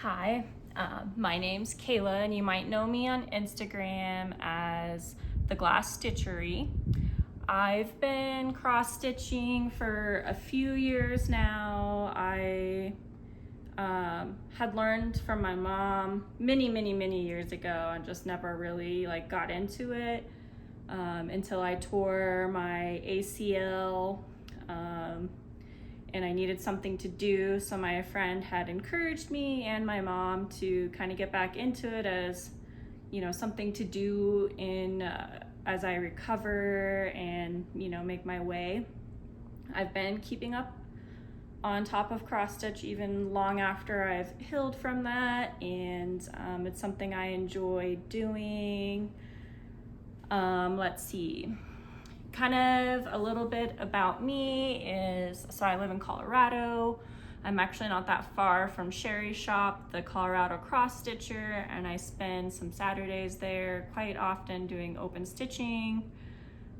Hi, my name's Kayla, and you might know me on Instagram as the Glass Stitchery. I've been cross stitching for a few years now. I had learned from my mom many years ago and just never really got into it until I tore my ACL. And I needed something to do, so my friend had encouraged me and my mom to kind of get back into it as, something to do in as I recover and, make my way. I've been keeping up on top of cross stitch even long after I've healed from that, and it's something I enjoy doing. Let's see. Kind of a little bit about me is, so I live in Colorado. I'm actually not that far from Sherry's shop, the Colorado Cross Stitcher, and I spend some Saturdays there quite often doing open stitching.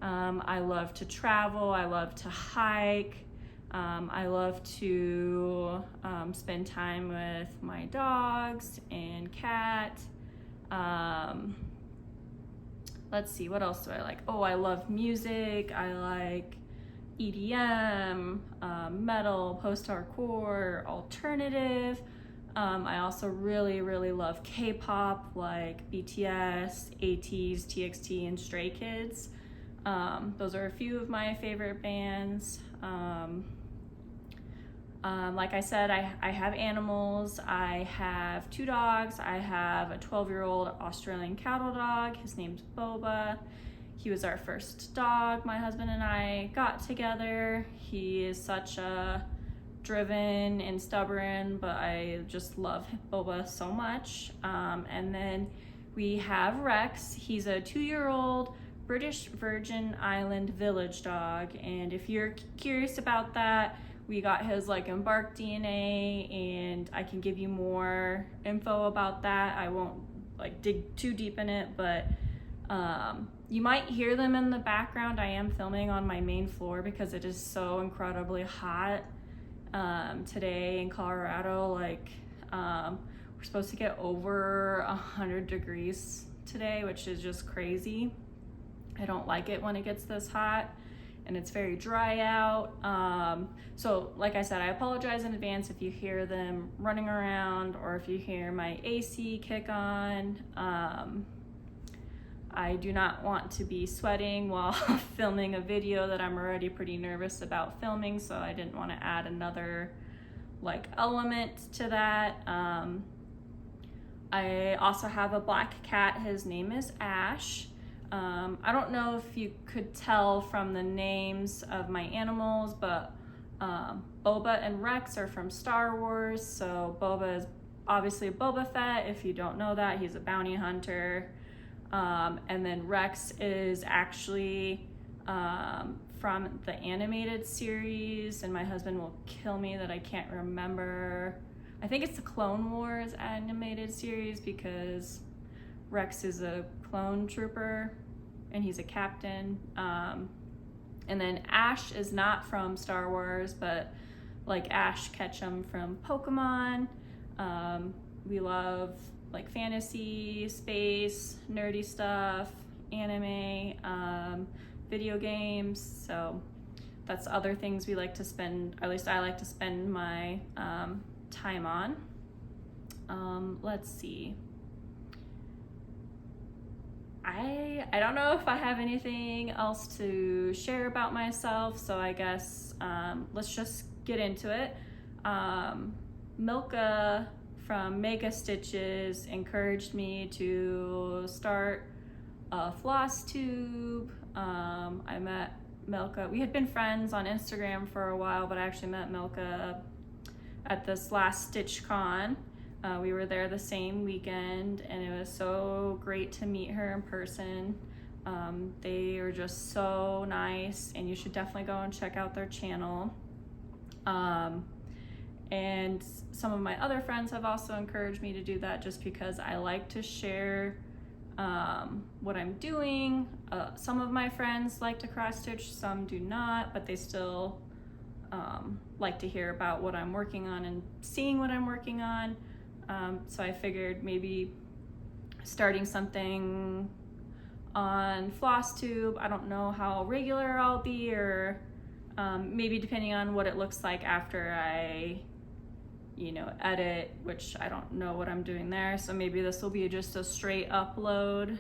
I love to travel, I love to hike, I love to spend time with my dogs and cat. Let's see, what else do I like? Oh, I love music. I like EDM, metal, post-hardcore, alternative. I also really love K-pop, like BTS, ATEEZ, TXT, and Stray Kids. Those are a few of my favorite bands. Like I said, I have animals. I have 2 dogs. I have a 12-year-old Australian cattle dog. His name's Boba. He was our first dog my husband and I got together. He is such a driven and stubborn, but I just love Boba so much. And then we have Rex. He's a 2-year-old British Virgin Island village dog. And if you're curious about that, we got his embark DNA, and I can give you more info about that. I won't dig too deep in it, but you might hear them in the background. I am filming on my main floor because it is so incredibly hot today in Colorado. We're supposed to get over 100 degrees today, which is just crazy. I don't like it when it gets this hot, and it's very dry out. So like I said, I apologize in advance if you hear them running around or if you hear my AC kick on. I do not want to be sweating while filming a video that I'm already pretty nervous about filming, so I didn't want to add another element to that. I also have a black cat. His name is Ash. I don't know if you could tell from the names of my animals, but Boba and Rex are from Star Wars. So Boba is obviously Boba Fett. If you don't know that, he's a bounty hunter. And then Rex is actually from the animated series, and my husband will kill me that I can't remember. I think it's the Clone Wars animated series because Rex is a clone trooper and he's a captain. And then Ash is not from Star Wars, but Ash Ketchum from Pokemon. We love fantasy, space, nerdy stuff, anime, video games. So that's other things we like to spend, or at least I like to spend my time on. Let's see. I don't know if I have anything else to share about myself, so I guess let's just get into it. Milka from Mega Stitches encouraged me to start a Flosstube. I met Milka. We had been friends on Instagram for a while, but I actually met Milka at this last Stitch Con. We were there the same weekend, and it was so great to meet her in person. They are just so nice, and you should definitely go and check out their channel. And some of my other friends have also encouraged me to do that just because I like to share what I'm doing. Some of my friends like to cross stitch, some do not, but they still like to hear about what I'm working on and seeing what I'm working on. So I figured maybe starting something on Flosstube. I don't know how regular I'll be, or maybe depending on what it looks like after I, edit, which I don't know what I'm doing there. So maybe this will be just a straight upload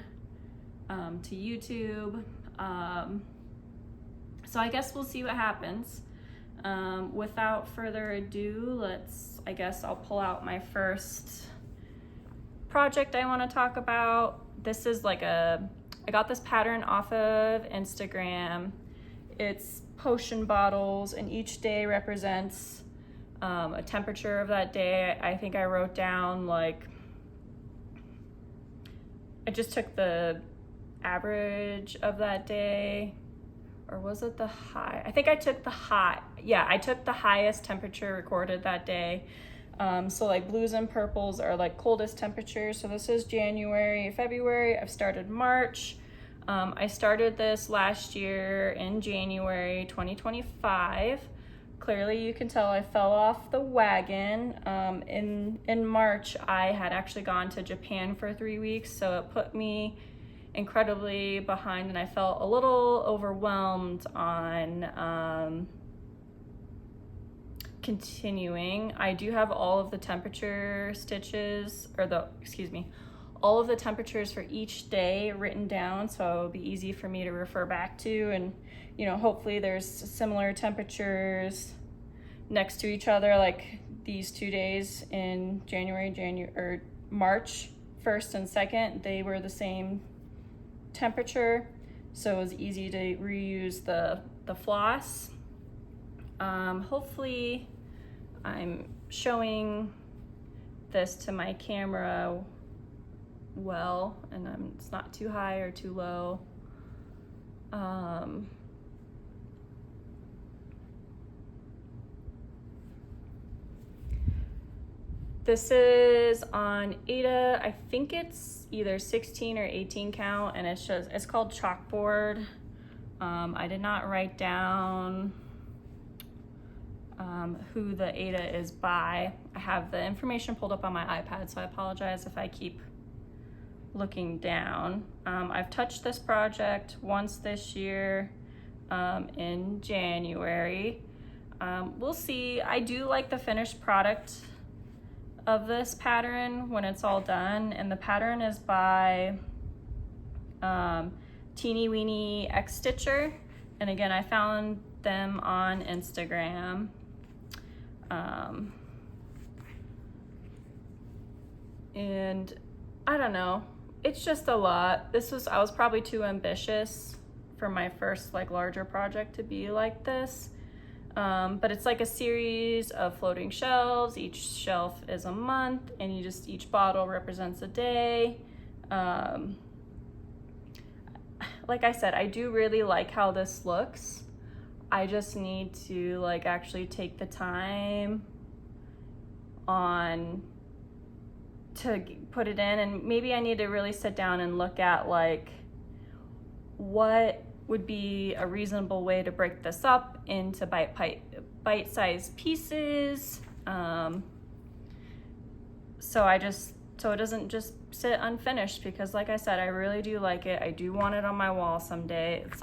to YouTube. So I guess we'll see what happens. Without further ado, I guess I'll pull out my first project I want to talk about. This is I got this pattern off of Instagram. It's potion bottles, and each day represents a temperature of that day. I think I wrote down I just took the average of that day, or was it the high? I think I took the high. Yeah, I took the highest temperature recorded that day. So blues and purples are coldest temperatures. So this is January, February. I've started March. I started this last year in January 2025. Clearly you can tell I fell off the wagon. In March, I had actually gone to Japan for 3 weeks, so it put me incredibly behind, and I felt a little overwhelmed on continuing. I do have all of the temperature stitches, all of the temperatures for each day written down, so it'll be easy for me to refer back to, and hopefully there's similar temperatures next to each other, like these 2 days in March 1st and 2nd, they were the same temperature, so it was easy to reuse the floss. Hopefully I'm showing this to my camera well, and it's not too high or too low. This is on Ada. I think it's either 16 or 18 count, and it's called Chalkboard. I did not write down who the Ada is by. I have the information pulled up on my iPad, so I apologize if I keep looking down. I've touched this project once this year in January. We'll see. I do like the finished product of this pattern when it's all done, and the pattern is by Teeny Weeny X Stitcher, and again I found them on Instagram. And I don't know, it's just a lot. I was probably too ambitious for my first larger project to be like this. But it's a series of floating shelves. Each shelf is a month, and each bottle represents a day. Like I said, I do really like how this looks. I just need to actually take the time to put it in, and maybe I need to really sit down and look at what would be a reasonable way to break this up into bite-sized pieces, so it doesn't just sit unfinished, because like I said, I really do like it. I do want it on my wall someday. It's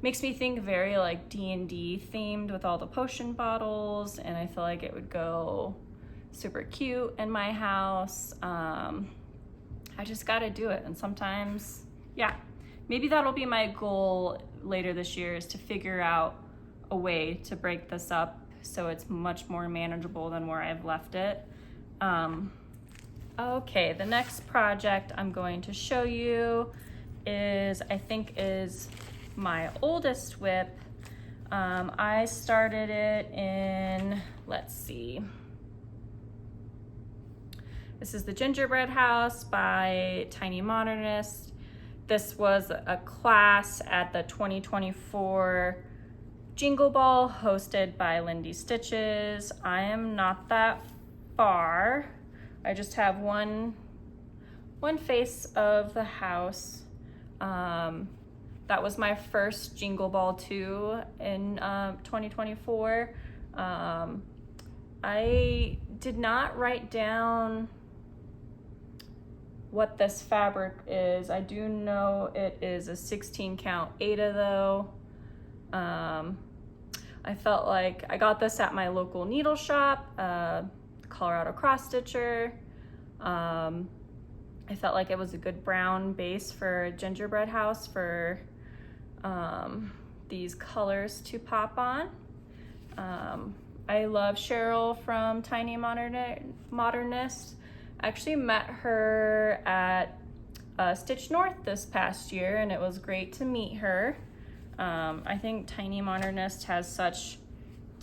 makes me think very D&D themed with all the potion bottles, and I feel like it would go super cute in my house. I just gotta do it, and sometimes, yeah, maybe that'll be my goal later this year, is to figure out a way to break this up so it's much more manageable than where I've left it. Okay, the next project I'm going to show you is my oldest whip. I started it in, let's see, this is the Gingerbread House by Tiny Modernist. This was a class at the 2024 Jingle Ball hosted by Lindy Stitches. I am not that far. I just have one face of the house. That was my first Jingle Ball 2 in 2024. I did not write down what this fabric is. I do know it is a 16 count Aida though. I felt like I got this at my local needle shop, Colorado Cross Stitcher. I felt like it was a good brown base for a gingerbread house for these colors to pop on. I love Cheryl from Tiny Modernist. I actually met her at Stitch North this past year, and it was great to meet her. I think Tiny Modernist has such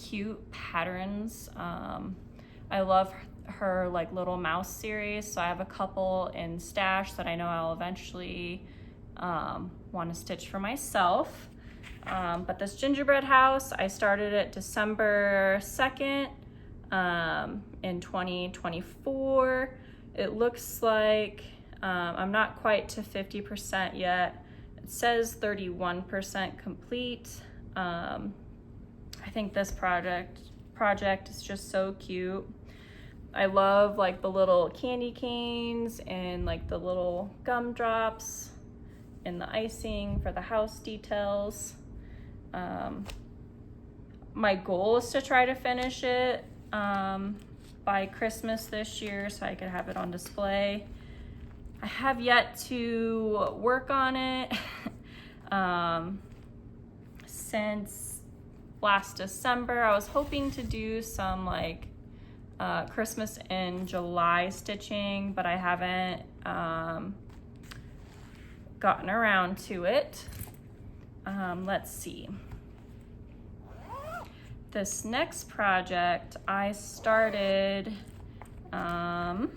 cute patterns. I love her like little mouse series, so I have a couple in stash that I know I'll eventually want to stitch for myself. But this gingerbread house, I started it December 2nd in 2024. It looks like I'm not quite to 50% yet. It says 31% complete. I think this project is just so cute. I love like the little candy canes and like the little gumdrops and the icing for the house details. My goal is to try to finish it by Christmas this year so I could have it on display. I have yet to work on it since last December. I was hoping to do some like Christmas in July stitching, but I haven't gotten around to it. Let's see. This next project I started, let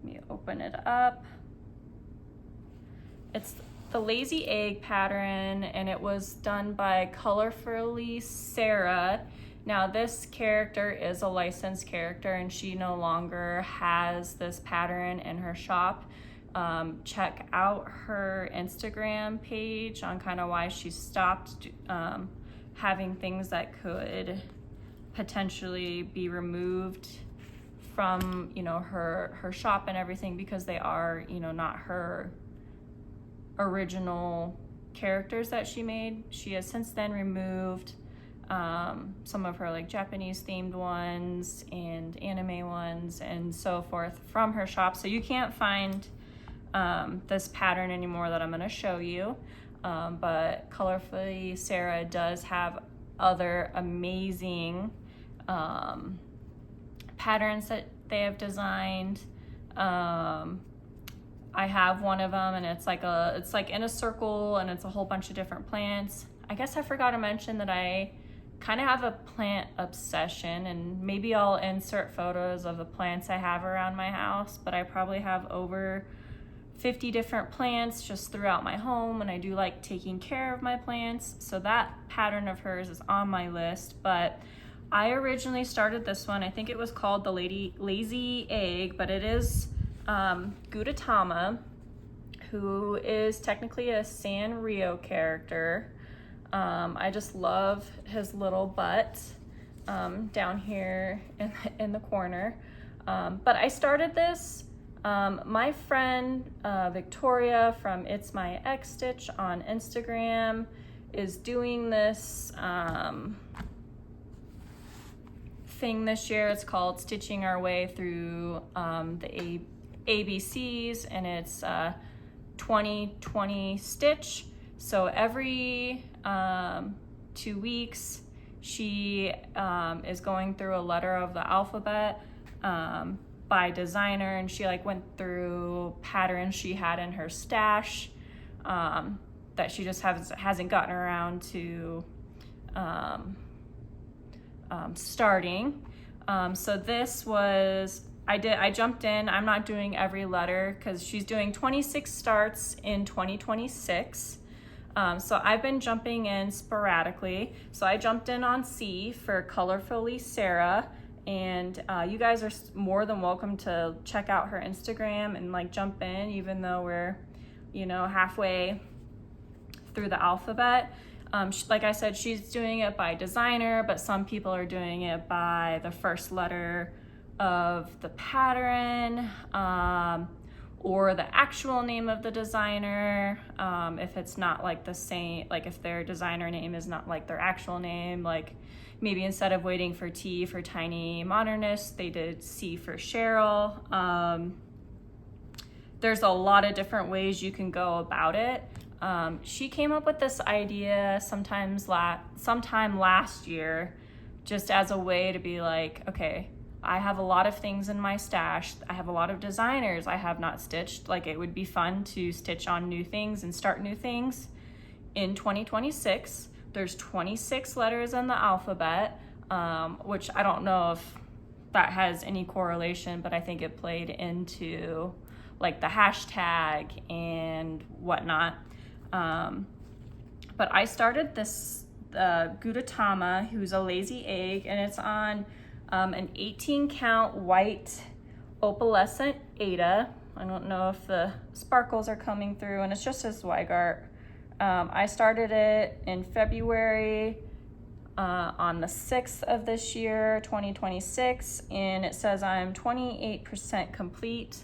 me open it up. It's the Lazy Egg pattern, and it was done by Colorfully Sarah. Now this character is a licensed character and she no longer has this pattern in her shop. Check out her Instagram page on kind of why she stopped having things that could potentially be removed from, you know, her shop and everything, because they are, you know, not her original characters that she made. She has since then removed some of her like Japanese themed ones and anime ones and so forth from her shop. So you can't find this pattern anymore that I'm going to show you. But Colorfully Sarah does have other amazing patterns that they have designed. I have one of them, and it's like in a circle, and it's a whole bunch of different plants. I guess I forgot to mention that I kind of have a plant obsession, and maybe I'll insert photos of the plants I have around my house, but I probably have over 50 different plants just throughout my home, and I do like taking care of my plants. So that pattern of hers is on my list, but I originally started this one. I think it was called the Lazy Egg, but it is Gudetama, who is technically a Sanrio character. I just love his little butt down here in the corner. But I started this. My friend Victoria from It's My X Stitch on Instagram is doing this thing this year. It's called Stitching Our Way Through the ABCs, and it's 2020 Stitch. So every 2 weeks she is going through a letter of the alphabet by designer, and she like went through patterns she had in her stash that she just hasn't gotten around to starting. So this was, I jumped in. I'm not doing every letter because she's doing 26 starts in 2026. So I've been jumping in sporadically. So I jumped in on C for Colorfully Sarah. And you guys are more than welcome to check out her Instagram and like jump in, even though we're, you know, halfway through the alphabet. Like I said, she's doing it by designer, but some people are doing it by the first letter of the pattern. or the actual name of the designer, if it's not like the same, like if their designer name is not like their actual name, like maybe instead of waiting for T for Tiny Modernist, they did C for Cheryl. There's a lot of different ways you can go about it. She came up with this idea sometime last year, just as a way to be like, okay, I have a lot of things in my stash. I have a lot of designers I have not stitched. Like, it would be fun to stitch on new things and start new things in 2026. There's 26 letters in the alphabet, which I don't know if that has any correlation, but I think it played into like the hashtag and whatnot. But I started this Gudetama, who's a lazy egg, and it's on an 18 count white opalescent Aida. I don't know if the sparkles are coming through, and it's just a Zweigart. I started it in February on the 6th of this year, 2026, and it says I'm 28% complete.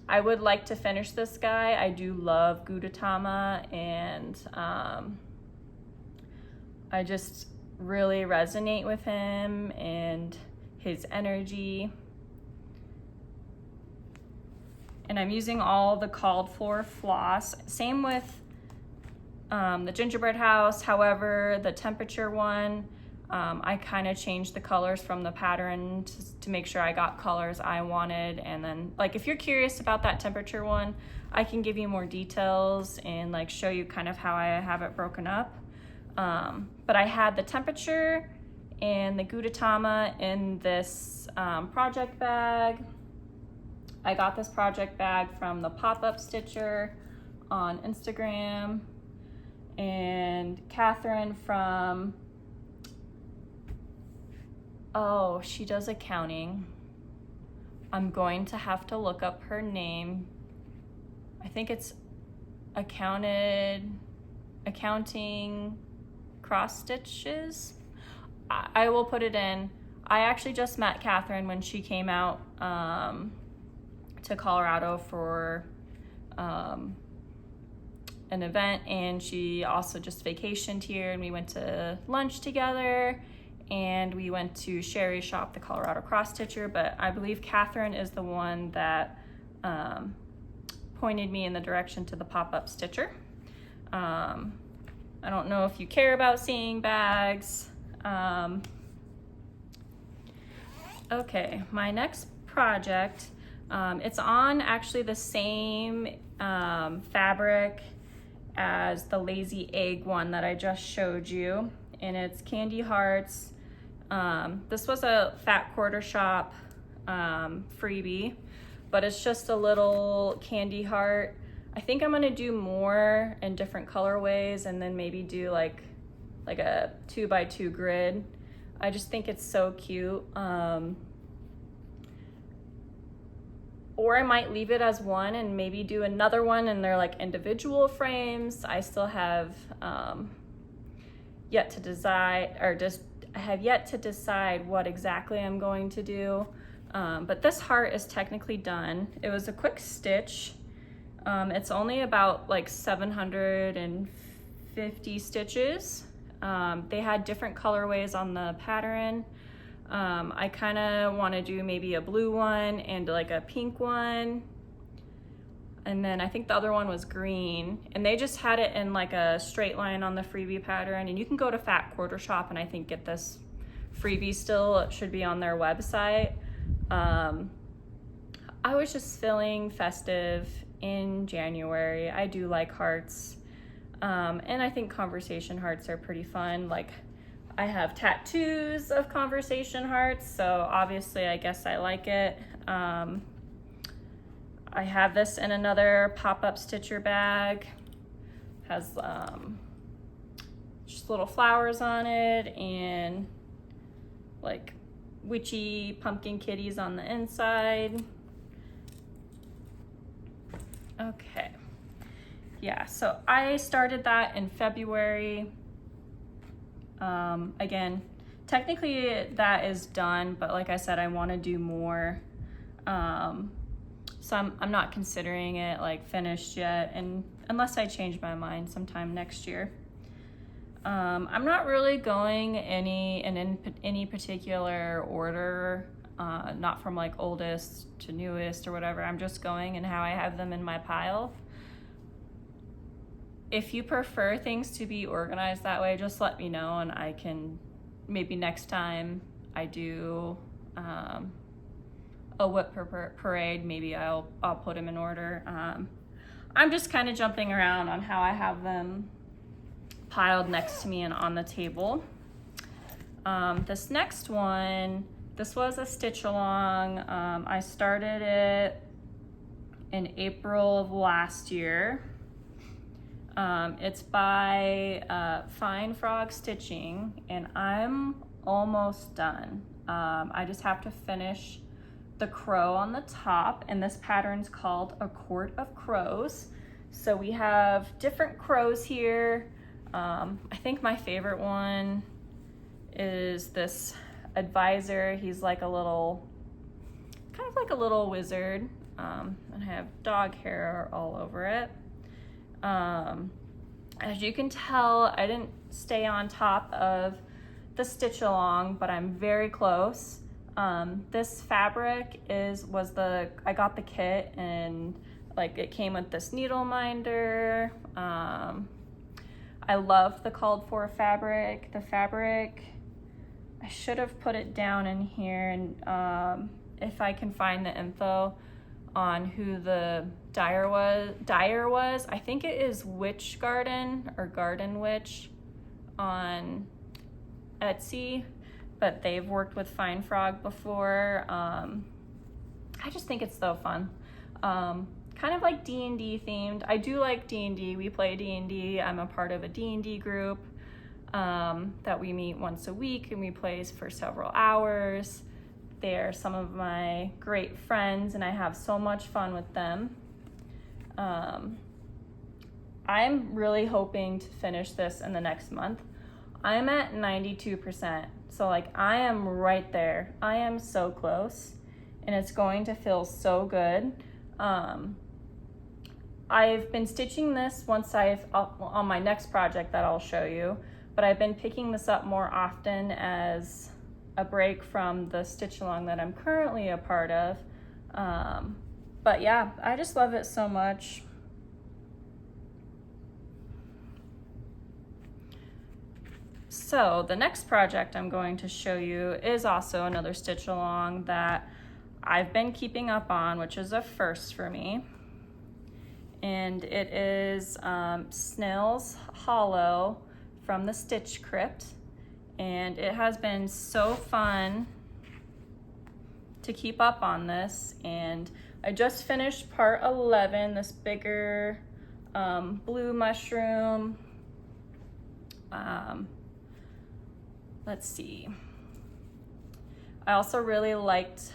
I would like to finish this guy. I do love Gudetama, and I just really resonate with him and his energy. And I'm using all the called for floss. Same with the gingerbread house. However, the temperature one, I kind of changed the colors from the pattern to make sure I got colors I wanted. And then, like, if you're curious about that temperature one, I can give you more details and like show you kind of how I have it broken up. But I had the temperature and the Gudetama in this project bag. I got this project bag from the pop-up stitcher on Instagram, and Catherine from, oh, she does accounting. I'm going to have to look up her name. I think it's accounting cross stitches. I will put it in. I actually just met Catherine when she came out to Colorado for an event, and she also just vacationed here, and we went to lunch together, and we went to Sherry's shop, the Colorado cross stitcher. But I believe Catherine is the one that pointed me in the direction to the pop-up stitcher. I don't know if you care about seeing bags. Okay, my next project, it's on actually the same fabric as the lazy egg one that I just showed you, and it's Candy Hearts. This was a Fat Quarter Shop freebie, but it's just a little candy heart. I think I'm gonna do more in different colorways, and then maybe do like a 2x2 grid. I just think it's so cute. Or I might leave it as one and maybe do another one, and they're like individual frames. I still have yet to decide, or just have yet to decide what exactly I'm going to do. But this heart is technically done. It was a quick stitch. It's only about like 750 stitches. They had different colorways on the pattern. I kind of want to do maybe a blue one and like a pink one. And then I think the other one was green, and they just had it in like a straight line on the freebie pattern. And you can go to Fat Quarter Shop and I think get this freebie still. It should be on their website. I was just feeling festive in January. I do like hearts. And I think conversation hearts are pretty fun. Like, I have tattoos of conversation hearts, so obviously I guess I like it. I have this in another pop-up stitcher bag. Has just little flowers on it and like witchy pumpkin kitties on the inside. Okay. Yeah, so I started that in February. Again, technically that is done, but like I said, I want to do more. So I'm not considering it like finished yet, and unless I change my mind sometime next year. I'm not really going in any particular order, not from like oldest to newest or whatever. I'm just going in how I have them in my pile. If you prefer things to be organized that way, just let me know, and I can, maybe next time I do a whip parade, maybe I'll put them in order. I'm just kind of jumping around on how I have them piled next to me and on the table. This next one, this was a stitch along. I started it in April of last year. It's by Fine Frog Stitching, and I'm almost done. I just have to finish the crow on the top, and this pattern's called A Court of Crows. So we have different crows here. I think my favorite one is this advisor. He's like a little, kind of like a little wizard, and I have dog hair all over it. As you can tell, I didn't stay on top of the stitch along, but I'm very close. This fabric I got the kit, and like it came with this needle minder. I love the called for fabric. The fabric, I should have put it down in here, and if I can find the info on who the dyer was, I think it is Witch Garden or Garden Witch on Etsy, but they've worked with Fine Frog before. I just think it's so fun. Kind of like D&D themed. I do like D&D. We play D&D. I'm a part of a D&D group that we meet once a week, and we play for several hours. They're some of my great friends, and I have so much fun with them. I'm really hoping to finish this in the next month. I'm at 92%, so like I am right there. I am so close, and it's going to feel so good. I've been stitching this on my next project that I'll show you, but I've been picking this up more often as a break from the stitch along that I'm currently a part of. But yeah, I just love it so much. So the next project I'm going to show you is also another stitch along that I've been keeping up on, which is a first for me. And it is Snails Hollow from the Stitch Crypt. And it has been so fun to keep up on this. And I just finished part 11, this bigger blue mushroom. Let's see. I also really liked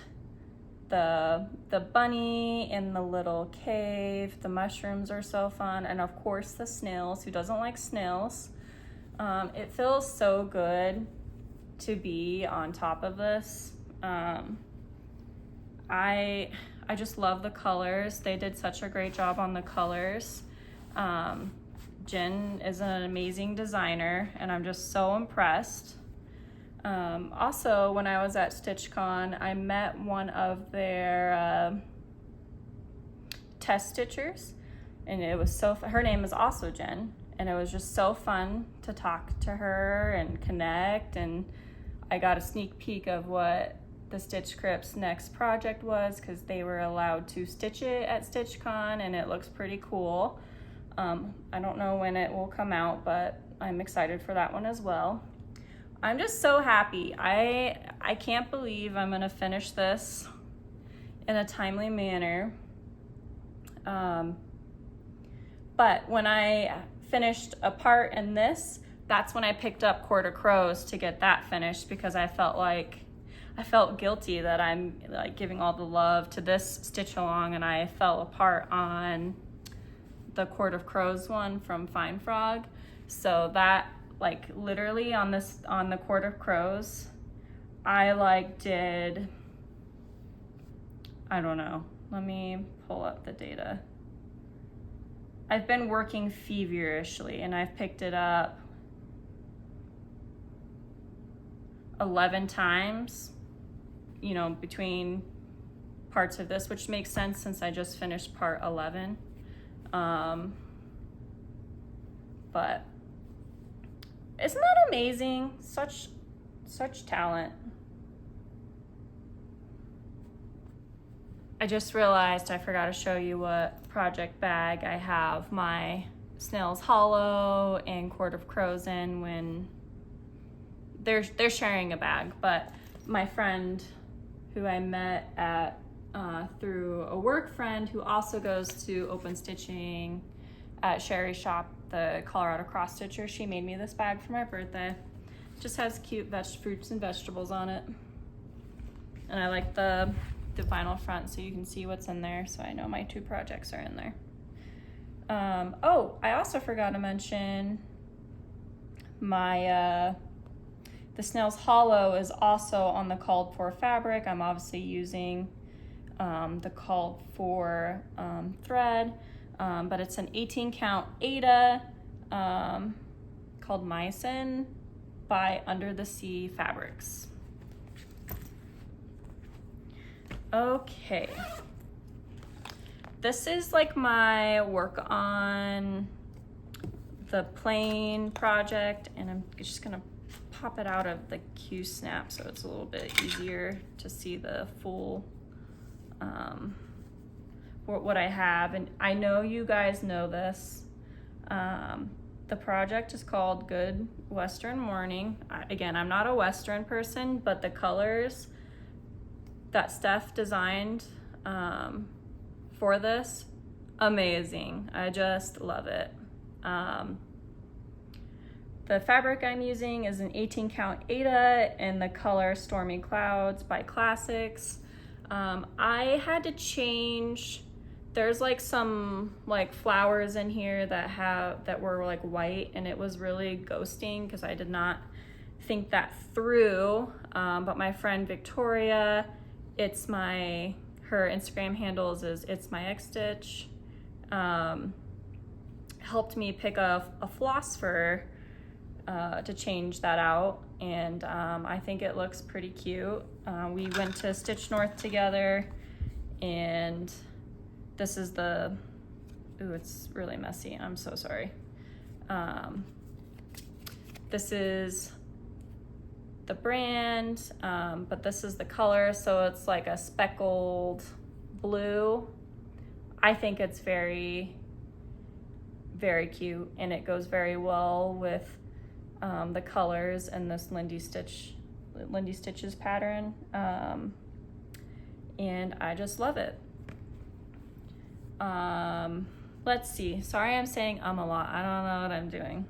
the bunny in the little cave. The mushrooms are so fun, and of course the snails. Who doesn't like snails? It feels so good to be on top of this. I just love the colors. They did such a great job on the colors. Jen is an amazing designer, and I'm just so impressed. Also, when I was at StitchCon, I met one of their test stitchers, and it was her name is also Jen, and it was just so fun to talk to her and connect, and I got a sneak peek of what the Stitch Crypt's next project was, because they were allowed to stitch it at StitchCon, and it looks pretty cool. I don't know when it will come out, but I'm excited for that one as well. I'm just so happy. I can't believe I'm gonna finish this in a timely manner. But when I finished a part in this, that's when I picked up Court of Crows to get that finished, because I felt guilty that I'm like giving all the love to this stitch along, and I fell apart on the Court of Crows one from Fine Frog. So that, like, literally on the Court of Crows, I like did, I don't know, Let me pull up the data. I've been working feverishly and I've picked it up 11 times, you know, between parts of this, which makes sense since I just finished part 11. But isn't that amazing? Such talent. I just realized I forgot to show you what project bag I have my Snails Hollow and Court of Crows in when they're sharing a bag. But my friend who I met at through a work friend who also goes to open stitching at Sherry Shop, the Colorado Cross Stitcher, she made me this bag for my birthday. It just has cute fruits and vegetables on it. And I like the vinyl front so you can see what's in there, so I know my 2 projects are in there. Oh, I also forgot to mention my the Snails Hollow is also on the called for fabric. I'm obviously using the called for thread, but it's an 18 count Aida called Myosin by Under the Sea Fabrics. Okay, this is like my work on the plain project, and I'm just gonna pop it out of the Q snap so it's a little bit easier to see the full what I have. And I know you guys know this. The project is called Good Western Morning. Again, I'm not a Western person, but the colors that Steph designed for this, amazing. I just love it. The fabric I'm using is an 18 count Aida in the color Stormy Clouds by Classics. I had to change, there's like some like flowers in here that were like white, and it was really ghosting because I did not think that through. But my friend Victoria, her Instagram handles is It's My X Stitch, helped me pick a floss fur to change that out, and I think it looks pretty cute. We went to Stitch North together, and this is it's really messy, I'm so sorry. This is the brand, but this is the color, so it's like a speckled blue. I think it's very, very cute, and it goes very well with the colors and this Lindy Stitches pattern, and I just love it. Let's see, sorry I'm saying a lot, I don't know what I'm doing.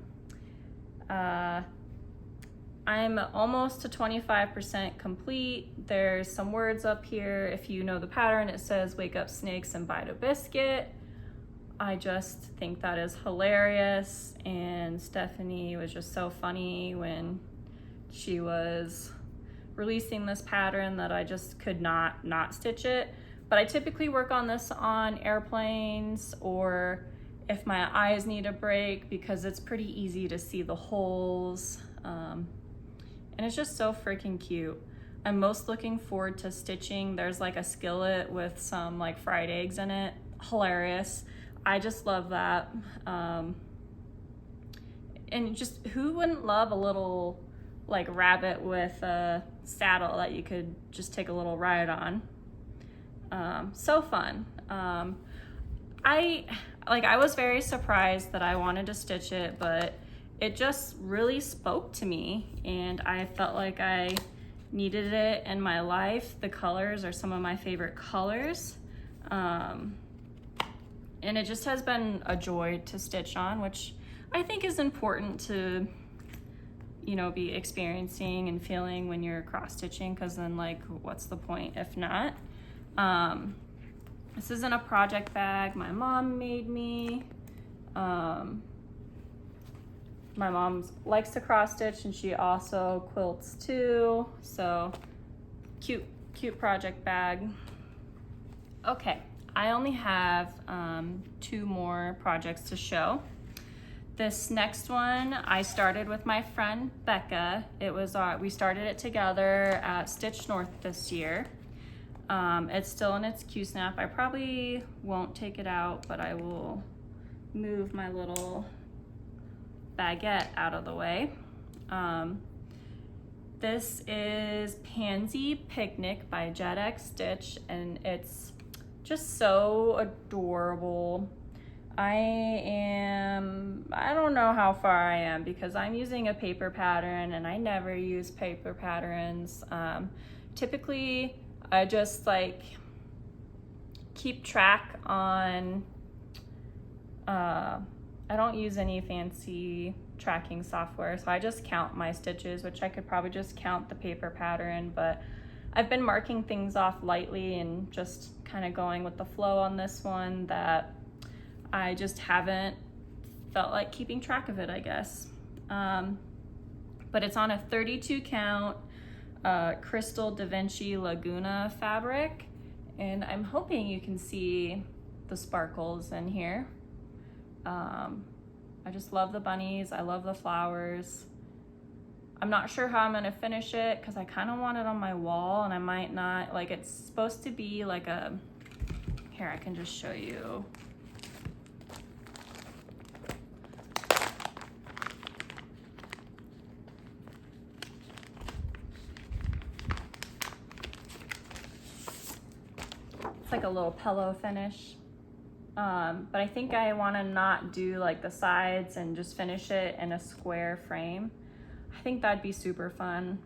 I'm almost to 25% complete. There's some words up here. If you know the pattern, it says wake up snakes and bite a biscuit. I just think that is hilarious, and Stephanie was just so funny when she was releasing this pattern that I just could not stitch it. But I typically work on this on airplanes or if my eyes need a break, because it's pretty easy to see the holes. And it's just so freaking cute. I'm most looking forward to stitching. There's like a skillet with some like fried eggs in it. Hilarious. I just love that. And just who wouldn't love a little like rabbit with a saddle that you could just take a little ride on? So fun. I was very surprised that I wanted to stitch it, but it just really spoke to me, and I felt like I needed it in my life. The colors are some of my favorite colors. And it just has been a joy to stitch on, which I think is important to, you know, be experiencing and feeling when you're cross stitching, because then like, what's the point if not? This isn't a project bag my mom made me. My mom likes to cross stitch, and she also quilts too. So cute project bag. Okay, I only have 2 more projects to show. This next one I started with my friend Becca. It was we started it together at Stitch North this year. It's still in its Q-snap. I probably won't take it out, but I will move my little baguette out of the way. This is Pansy Picnic by JetX Stitch, and it's just so adorable. I don't know how far I am because I'm using a paper pattern and I never use paper patterns. Typically, I just like keep track on, I don't use any fancy tracking software, so I just count my stitches, which I could probably just count the paper pattern, but I've been marking things off lightly and just kind of going with the flow on this one that I just haven't felt like keeping track of it, I guess. But it's on a 32 count Crystal Da Vinci Laguna fabric, and I'm hoping you can see the sparkles in here. I just love the bunnies. I love the flowers. I'm not sure how I'm gonna finish it because I kind of want it on my wall, and I might not, like, it's supposed to be like a, here, I can just show you. It's like a little pillow finish. But I think I want to not do like the sides and just finish it in a square frame. I think that'd be super fun.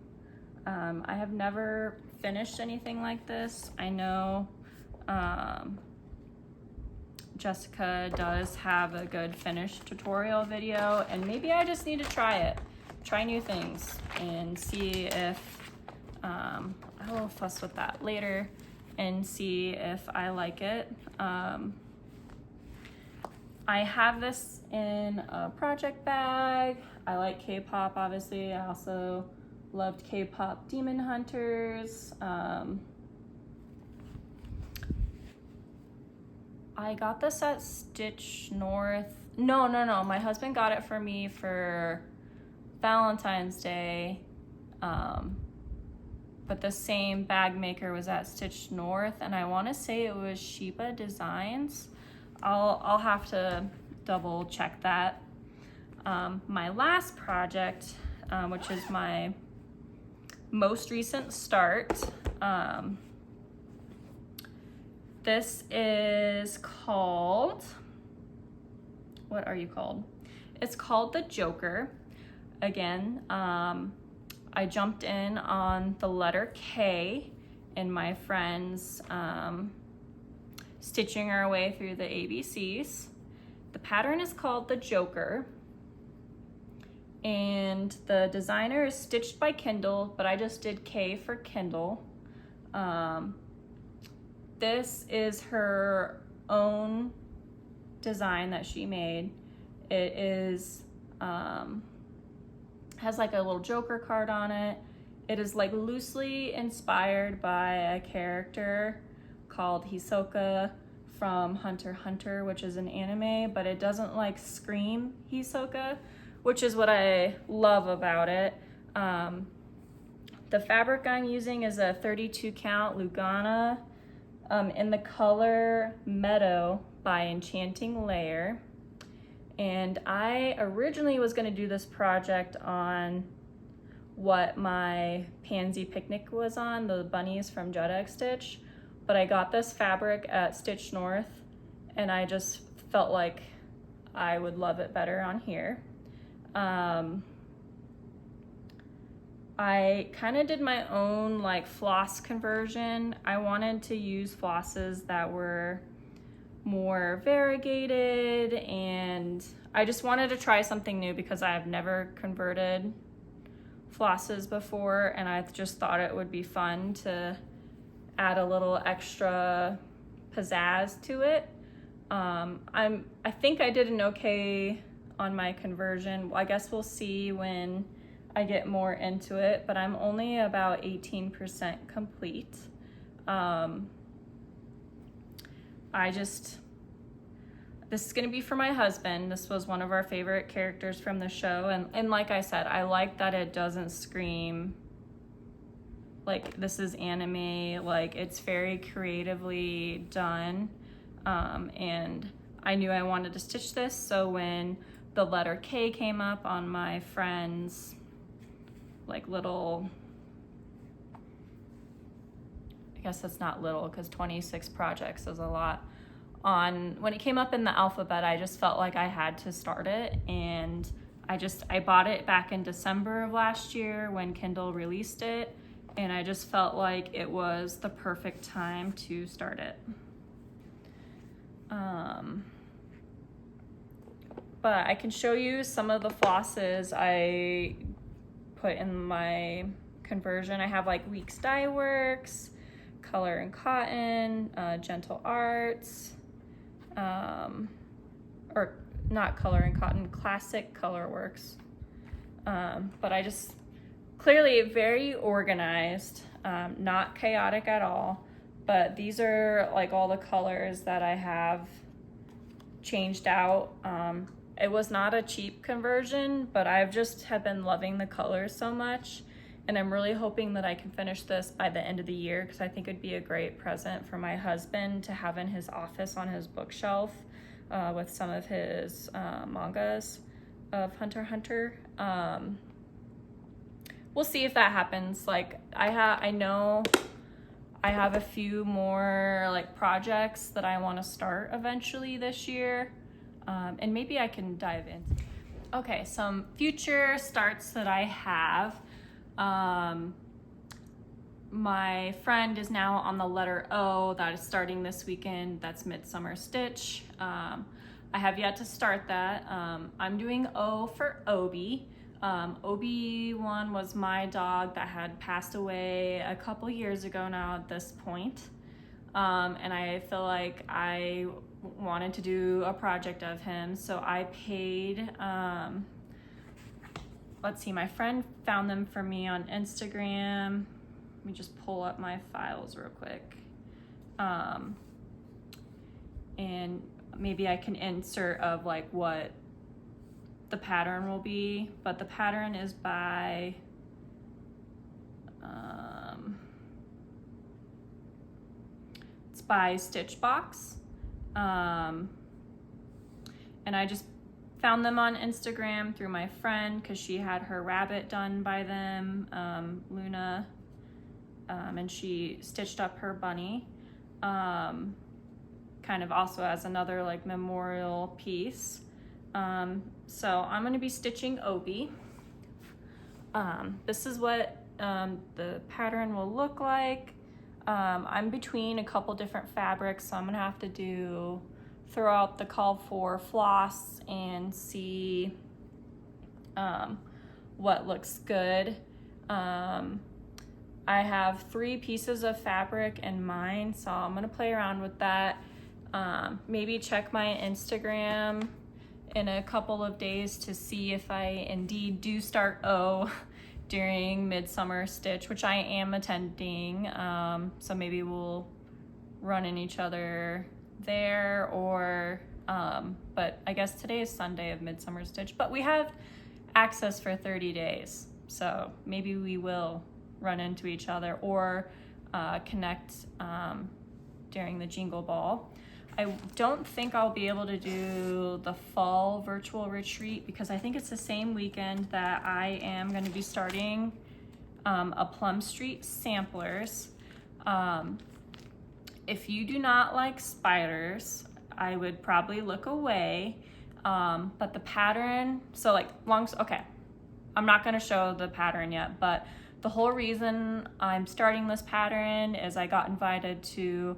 I have never finished anything like this. I know Jessica does have a good finish tutorial video, and maybe I just need to try new things and see if, I will fuss with that later and see if I like it. I have this in a project bag. I like K-pop, obviously. I also loved K-pop Demon Hunters. I got this at Stitch North. No, my husband got it for me for Valentine's Day. But the same bag maker was at Stitch North, and I want to say it was Sheba Designs. I'll have to double check that. My last project, which is my most recent start, this is called, what are you called? It's called the Joker. Again, I jumped in on the letter K in my friend's stitching our way through the ABCs. The pattern is called the Joker, and the designer is Stitched by Kindle, but I just did K for Kindle. This is her own design that she made. It is has like a little Joker card on it. It is like loosely inspired by a character called Hisoka from Hunter x Hunter, which is an anime, but it doesn't like scream Hisoka, which is what I love about it. The fabric I'm using is a 32 count Lugana in the color Meadow by Enchanting Layer. And I originally was going to do this project on what my Pansy Picnic was on, the bunnies from JetX Stitch, but I got this fabric at Stitch North, and I just felt like I would love it better on here. I kind of did my own like floss conversion. I wanted to use flosses that were more variegated, and I just wanted to try something new because I've never converted flosses before, and I just thought it would be fun to add a little extra pizzazz to it. I think I did an okay on my conversion. I guess we'll see when I get more into it, but I'm only about 18% complete. this is gonna be for my husband. This was one of our favorite characters from the show. And like I said, I like that it doesn't scream like this is anime. Like, it's very creatively done. And I knew I wanted to stitch this, so when the letter K came up on my friend's like little, I guess it's not little because 26 projects is a lot. When it came up in the alphabet, I just felt like I had to start it, and I bought it back in December of last year when Kindle released it, and I just felt like it was the perfect time to start it. But I can show you some of the flosses I put in my conversion. I have like Weeks Dye Works, Color and Cotton, Gentle Arts, or not Color and Cotton, Classic Color Works. But I just, clearly very organized, not chaotic at all. But these are like all the colors that I have changed out. It was not a cheap conversion, but I've just have been loving the colors so much. And I'm really hoping that I can finish this by the end of the year, because I think it'd be a great present for my husband to have in his office on his bookshelf with some of his mangas of Hunter x Hunter. We'll see if that happens. Like, I know I have a few more like projects that I want to start eventually this year, and maybe I can dive in. Okay, some future starts that I have. My friend is now on the letter O that is starting this weekend. That's Midsummer Stitch. I have yet to start that. I'm doing O for Obi. Obi-Wan was my dog that had passed away a couple years ago now at this point. And I feel like I wanted to do a project of him, so I paid, let's see, my friend found them for me on Instagram. Let me just pull up my files real quick. And maybe I can insert of like what the pattern will be, but the pattern is by it's by Stitchbox, and I just found them on Instagram through my friend because she had her rabbit done by them, Luna, and she stitched up her bunny, kind of also as another like memorial piece. So I'm going to be stitching Obi. This is what the pattern will look like. I'm between a couple different fabrics, so I'm going to have to throw out the call for floss and see what looks good. I have 3 pieces of fabric in mind, so I'm going to play around with that. Maybe check my Instagram in a couple of days to see if I indeed do start O during Midsummer Stitch, which I am attending. So maybe we'll run in each other there, or but I guess today is Sunday of Midsummer Stitch, but we have access for 30 days, so maybe we will run into each other or connect during the Jingle Ball. I don't think I'll be able to do the fall virtual retreat because I think it's the same weekend that I am going to be starting a Plum Street Samplers. If you do not like spiders, I would probably look away. But the pattern, so like okay, I'm not going to show the pattern yet, but the whole reason I'm starting this pattern is I got invited to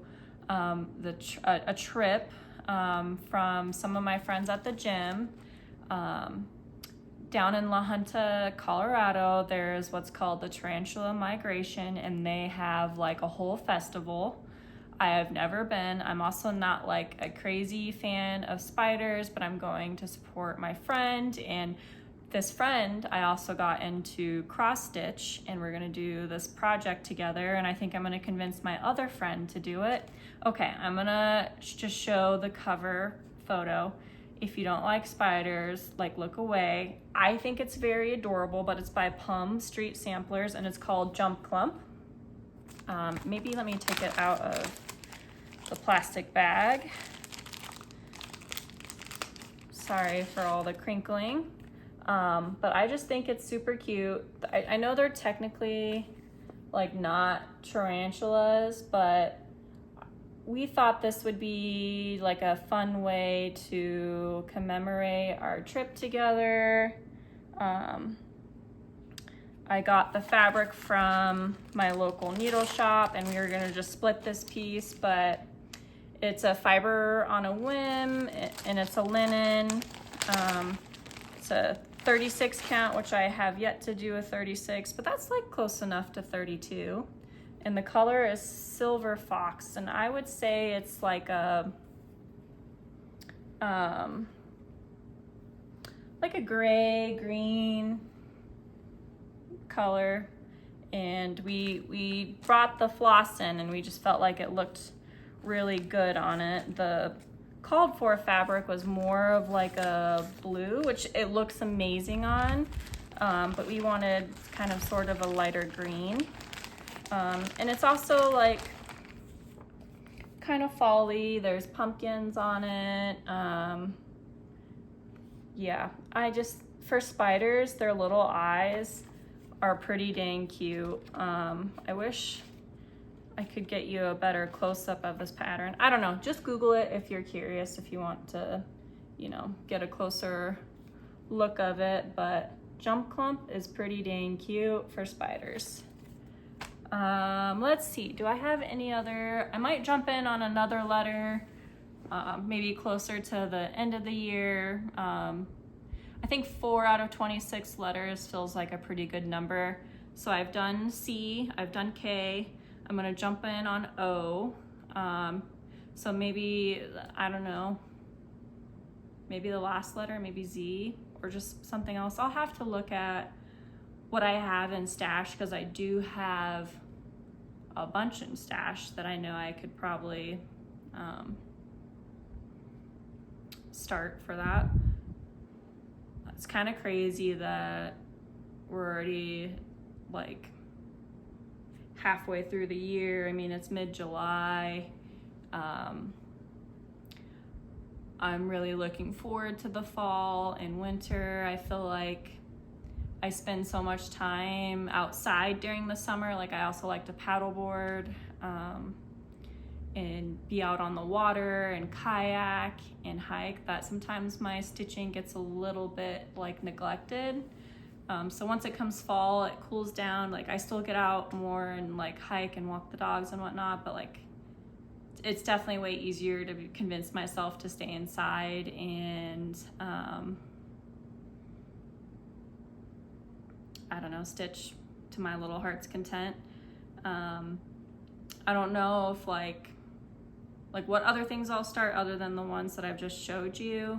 a trip from some of my friends at the gym. Down in La Junta, Colorado, there's what's called the Tarantula Migration, and they have like a whole festival. I have never been. I'm also not like a crazy fan of spiders, but I'm going to support my friend, and this friend, I also got into cross stitch, and we're gonna do this project together, and I think I'm gonna convince my other friend to do it. Okay, I'm gonna just show the cover photo. If you don't like spiders, like, look away. I think it's very adorable, but it's by Plum Street Samplers, and it's called Jump Clump. Maybe let me take it out of the plastic bag. Sorry for all the crinkling. But I just think it's super cute. I know they're technically like not tarantulas, but we thought this would be like a fun way to commemorate our trip together. I got the fabric from my local needle shop, and we were gonna just split this piece, but it's a fiber on a whim, and it's a linen. It's a 36 count, which I have yet to do a 36, but that's like close enough to 32. And the color is Silver Fox, and I would say it's like a gray green color. And we brought the floss in, and we just felt like it looked really good on it. The called for fabric was more of like a blue, which it looks amazing on, but we wanted kind of sort of a lighter green. And it's also like kind of fall-y. There's pumpkins on it. Yeah, for spiders, their little eyes are pretty dang cute. I wish I could get you a better close-up of this pattern. I don't know, just Google it if you're curious, if you want to, you know, get a closer look of it, but Jump Clump is pretty dang cute for spiders. Let's see, do I have any other, I might jump in on another letter, maybe closer to the end of the year. I think 4 out of 26 letters feels like a pretty good number. So I've done C, I've done K, I'm gonna jump in on O. So maybe, I don't know, maybe the last letter, maybe Z, or just something else. I'll have to look at what I have in stash, because I do have a bunch in stash that I know I could probably start for that. It's kind of crazy that we're already like halfway through the year. I mean, it's mid-July. I'm really looking forward to the fall and winter. I feel like I spend so much time outside during the summer. Like, I also like to paddleboard and be out on the water and kayak and hike, that sometimes my stitching gets a little bit like neglected. So once it comes fall, it cools down. Like, I still get out more and like hike and walk the dogs and whatnot, but like it's definitely way easier to convince myself to stay inside and I don't know, stitch to my little heart's content. I don't know if like what other things I'll start other than the ones that I've just showed you.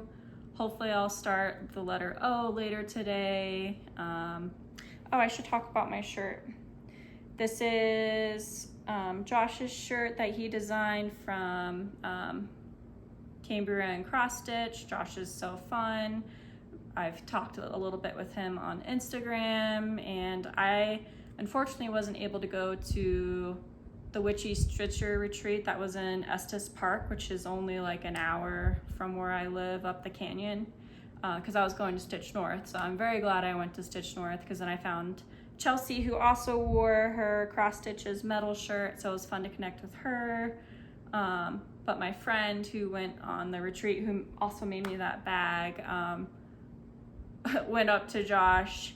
Hopefully I'll start the letter O later today. Oh, I should talk about my shirt. This is Josh's shirt that he designed from Cambria and Cross Stitch. Josh is so fun. I've talked a little bit with him on Instagram, and I unfortunately wasn't able to go to the Witchy Stitcher retreat that was in Estes Park, which is only like an hour from where I live up the canyon, because I was going to Stitch North. So I'm very glad I went to Stitch North, because then I found Chelsea, who also wore her Cross Stitches metal shirt, so it was fun to connect with her. But my friend who went on the retreat, who also made me that bag, went up to Josh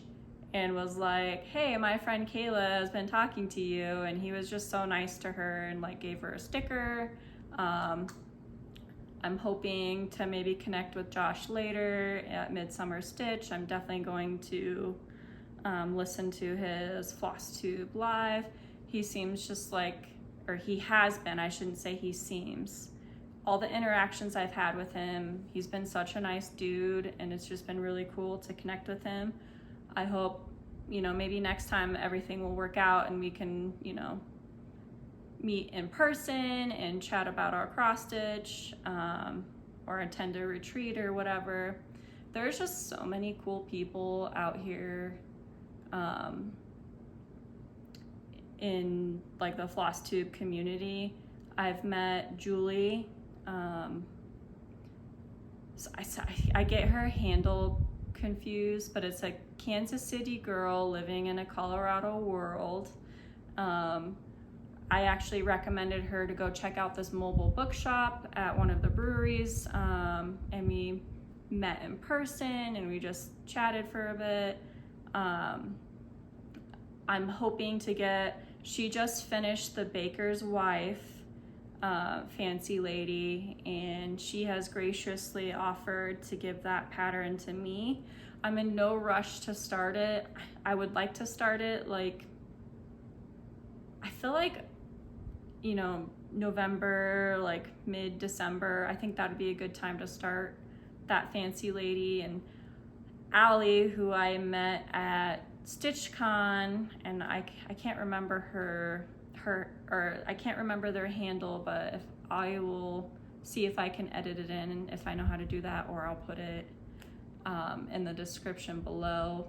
and was like, hey, my friend Kayla has been talking to you, and he was just so nice to her and like gave her a sticker. I'm hoping to maybe connect with Josh later at Midsummer Stitch. I'm definitely going to listen to his Flosstube live. He seems just like, or he has been, I shouldn't say he seems, all the interactions I've had with him, he's been such a nice dude, and it's just been really cool to connect with him. I hope, you know, maybe next time everything will work out and we can, you know, meet in person and chat about our cross stitch, or attend a retreat or whatever. There's just so many cool people out here in like the Flosstube community. I've met Julie. So I get her handle confused, but it's a Kansas City girl living in a Colorado world. I actually recommended her to go check out this mobile bookshop at one of the breweries, and we met in person and we just chatted for a bit. I'm hoping to get, she just finished The Baker's Wife, Fancy Lady, and she has graciously offered to give that pattern to me. I'm in no rush to start it. I would like to start it like, I feel like, you know, November, like mid-December. I think that'd be a good time to start that Fancy Lady. And Allie, who I met at StitchCon, and I can't remember her I can't remember their handle, but if I will see if I can edit it in, and if I know how to do that, or I'll put it in the description below.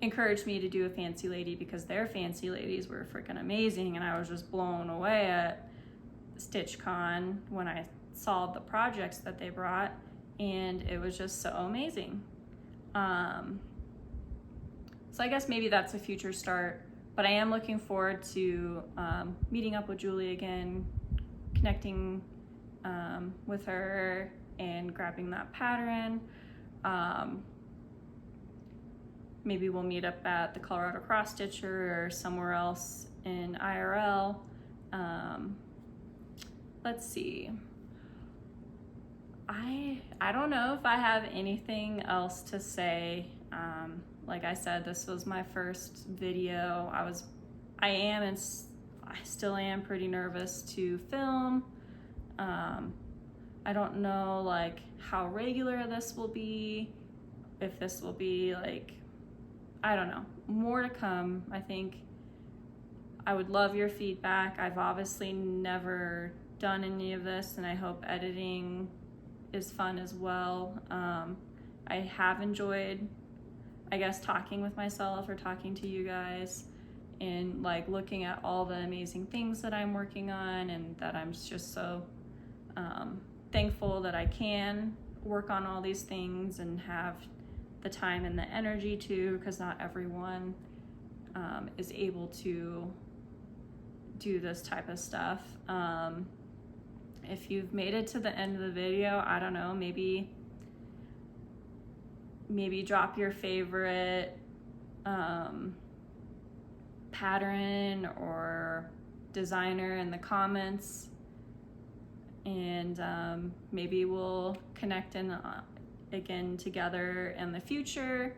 Encouraged me to do a Fancy Lady because their Fancy Ladies were freaking amazing, and I was just blown away at StitchCon when I saw the projects that they brought, and it was just so amazing. So I guess maybe that's a future start, but I am looking forward to meeting up with Julie again, connecting with her and grabbing that pattern. Maybe we'll meet up at the Colorado Cross Stitcher or somewhere else in IRL. Let's see. I don't know if I have anything else to say. Like I said, this was my first video. I still am pretty nervous to film. I don't know like how regular this will be, if this will be like, I don't know, more to come. I think I would love your feedback. I've obviously never done any of this, and I hope editing is fun as well. I have enjoyed, I guess, talking with myself or talking to you guys, and like looking at all the amazing things that I'm working on, and that I'm just so thankful that I can work on all these things and have the time and the energy to, because not everyone is able to do this type of stuff. If you've made it to the end of the video, I don't know, maybe drop your favorite pattern or designer in the comments, and maybe we'll connect again together in the future.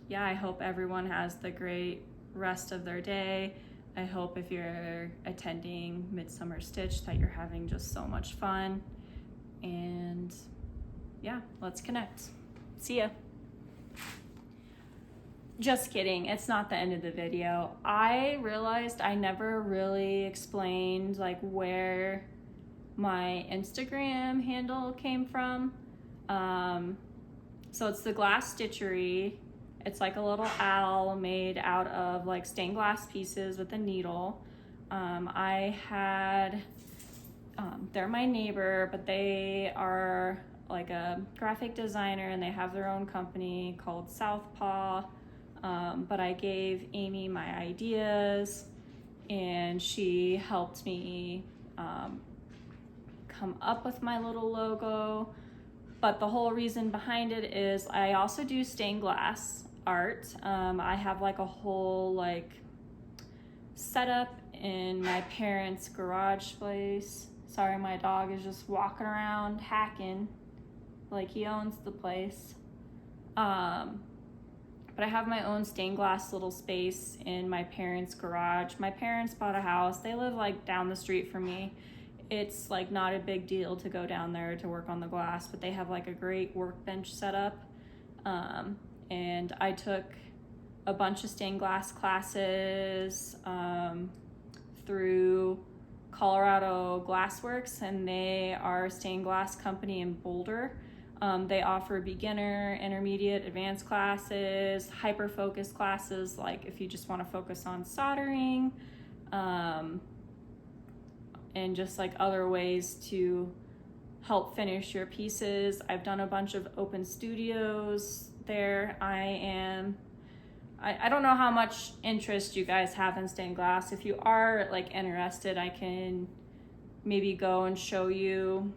Yeah, I hope everyone has the great rest of their day. I hope if you're attending Midsummer Stitch that you're having just so much fun. And yeah, let's connect. See ya. Just kidding, it's not the end of the video. I realized I never really explained like where my Instagram handle came from. So it's the Glass Stitchery. It's like a little owl made out of like stained glass pieces with a needle. They're my neighbor, but they are like a graphic designer, and they have their own company called Southpaw. But I gave Amy my ideas, and she helped me come up with my little logo. But the whole reason behind it is I also do stained glass art. I have like a whole like setup in my parents' garage place. Sorry, my dog is just walking around hacking like he owns the place. But but I have my own stained glass little space in my parents' garage. My parents bought a house. They live like down the street from me. It's like not a big deal to go down there to work on the glass, but they have like a great workbench set up. And I took a bunch of stained glass classes through Colorado Glassworks, and they are a stained glass company in Boulder. They offer beginner, intermediate, advanced classes, hyper-focused classes, like if you just want to focus on soldering, and just like other ways to help finish your pieces. I've done a bunch of open studios there. I don't know how much interest you guys have in stained glass. If you are like interested, I can maybe go and show you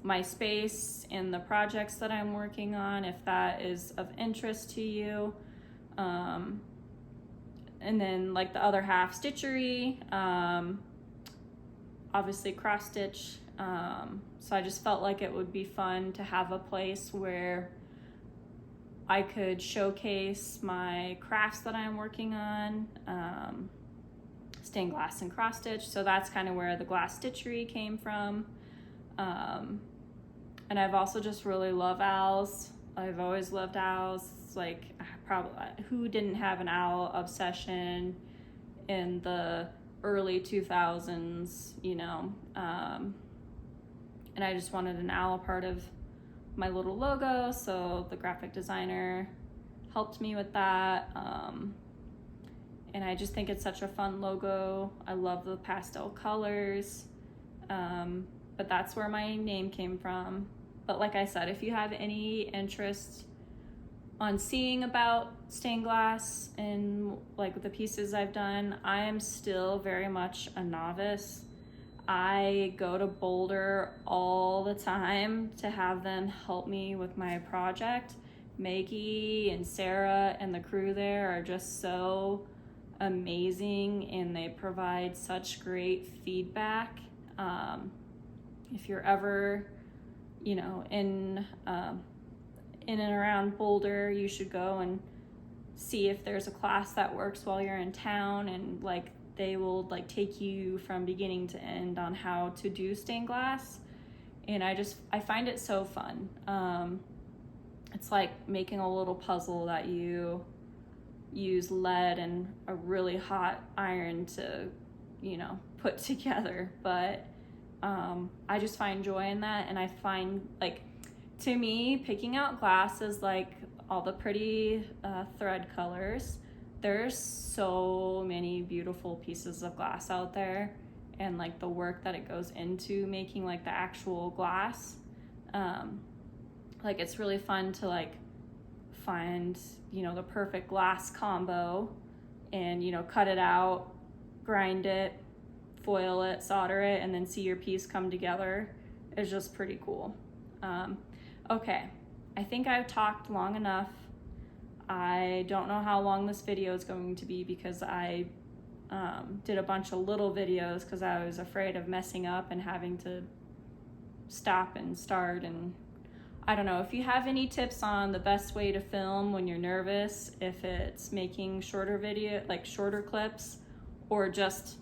my space and the projects that I'm working on if that is of interest to you. And then like the other half, Stitchery, obviously cross stitch. So I just felt like it would be fun to have a place where I could showcase my crafts that I'm working on, stained glass and cross stitch. So that's kind of where the glass stitchery came from. And I've also just really love owls. I've always loved owls. It's like probably who didn't have an owl obsession in the early 2000s, you know? And I just wanted an owl a part of my little logo, so the graphic designer helped me with that. And I just think it's such a fun logo. I love the pastel colors, but that's where my name came from. But like I said, if you have any interest on seeing about stained glass and like the pieces I've done, I am still very much a novice. I go to Boulder all the time to have them help me with my project. Maggie and Sarah and the crew there are just so amazing, and they provide such great feedback. If you're ever, you know, in and around Boulder, you should go and see if there's a class that works while you're in town, and like they will like take you from beginning to end on how to do stained glass. And I find it so fun. It's like making a little puzzle that you use lead and a really hot iron to, you know, put together. But I just find joy in that. And I find, like, to me, picking out glass is like all the pretty thread colors. There's so many beautiful pieces of glass out there, and like the work that it goes into making like the actual glass. Like it's really fun to like find, you know, the perfect glass combo and, you know, cut it out, grind it, foil it, solder it, and then see your piece come together. It's just pretty cool. Okay, I think I've talked long enough. I don't know how long this video is going to be because I did a bunch of little videos because I was afraid of messing up and having to stop and start. And I don't know, if you have any tips on the best way to film when you're nervous, if it's making shorter video, like shorter clips, or just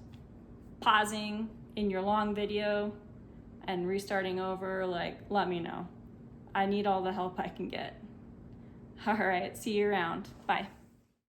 pausing in your long video and restarting over, like, let me know. I need all the help I can get. All right, see you around. Bye.